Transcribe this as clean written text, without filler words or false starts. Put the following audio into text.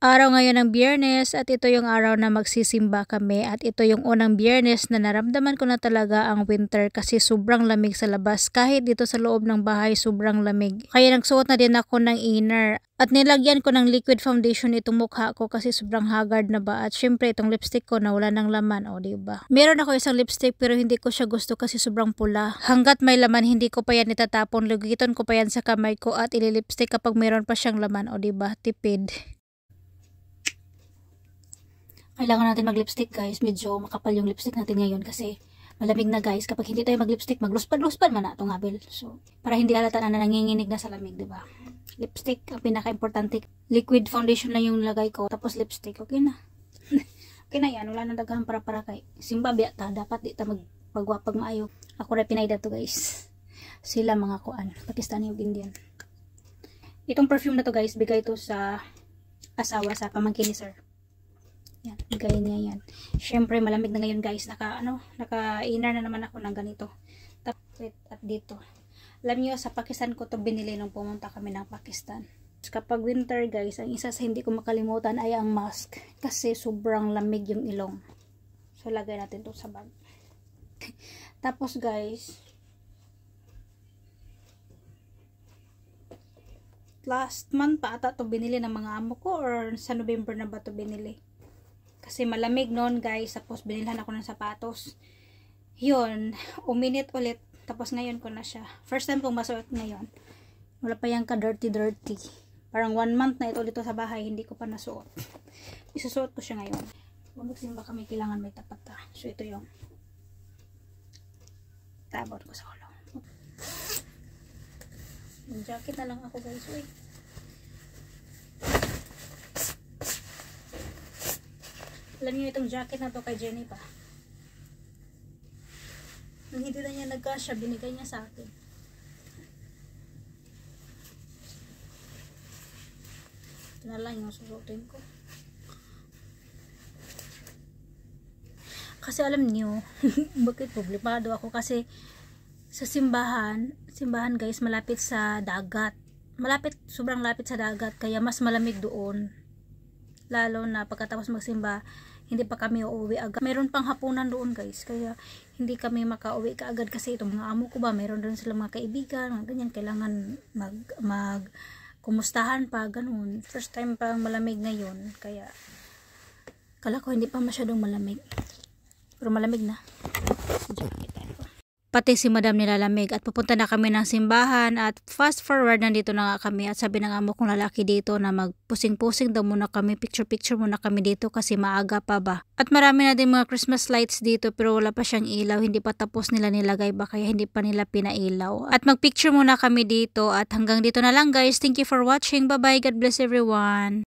Araw ngayon ng Biyernes at ito yung araw na magsisimba kami at ito yung unang Biyernes na naramdaman ko na talaga ang winter kasi sobrang lamig sa labas. Kahit dito sa loob ng bahay sobrang lamig. Kaya nagsuot na din ako ng inner at nilagyan ko ng liquid foundation itong mukha ko kasi sobrang haggard na ba. At syempre itong lipstick ko na wala ng laman, o diba? Meron ako isang lipstick pero hindi ko siya gusto kasi sobrang pula. Hanggat may laman hindi ko pa yan itatapon, lugiton ko pa yan sa kamay ko at ililipstick kapag meron pa siyang laman, o diba? Tipid. Kailangan natin mag-lipstick guys. Medyo makapal yung lipstick natin ngayon kasi malamig na guys. Kapag hindi tayo mag-lipstick, magluspad-luspad man na itong habil. So, para hindi halata na nanginginig na sa lamig, diba? Lipstick, ang pinaka-importante. Liquid foundation lang yung lagay ko. Tapos lipstick, okay na. Okay na yan. Wala nang daghan para kay simba biya ta. Dapat di ta magpagwapag maayo. Ako na pinayda to guys. Sila mga kuan. Pakistani o Indian. Itong perfume na to guys, bigay to sa asawa sa pamangkin ni sir. Yan, bigay niya yan. Syempre malamig na ngayon guys. Naka-inner na naman ako ng ganito. Tapos at dito. Alam niyo, sa Pakistan ko to binili nung pumunta kami ng Pakistan. Kapag winter guys, ang isa sa hindi ko makalimutan ay ang mask. Kasi sobrang lamig yung ilong. So lagay natin to sa bag. Tapos guys, last month pa ata to binili ng mga amo ko or sa November na ba to binili. Kasi malamig noon guys, tapos binilhan ako ng sapatos. Yun, uminit ulit. Tapos ngayon ko na siya. First time kong masuot ngayon. Wala pa yung ka-dirty. Parang 1 month na ito dito sa bahay, hindi ko pa nasuot. Isusuot ko siya ngayon. Kung magsimba kami, kailangan may tapat ta. So ito yung tabot ko sa ulo. Yung jacket na lang ako guys. Uy. Alam niyo itong jacket na to kay Jenny pa. Nung hindi na niya nagkasya, binigay niya sa akin. Ito na lang yung susutin ko. Kasi alam niyo, bakit problemado ako kasi sa simbahan guys, malapit sa dagat. Sobrang lapit sa dagat, kaya mas malamig doon. Lalo na pagkatapos magsimba, hindi pa kami uuwi agad. Meron pang hapunan doon guys, kaya hindi kami makauwi kaagad kasi itong mga amo ko ba, meron doon sila mga kaibigan, mga ganyan, kailangan kumustahan pa, ganun. First time pa malamig ngayon, kaya kala ko hindi pa masyadong malamig. Pero malamig na. Pati si madam nilalamig at pupunta na kami ng simbahan at fast forward nandito na nga kami at sabi ng amo kong lalaki dito na magpusing-pusing daw muna kami, picture-picture muna kami dito kasi maaga pa ba. At marami na din mga Christmas lights dito pero wala pa siyang ilaw, hindi pa tapos nila nilagay ba kaya hindi pa nila pinailaw. At magpicture muna kami dito at hanggang dito na lang guys. Thank you for watching. Bye bye. God bless everyone.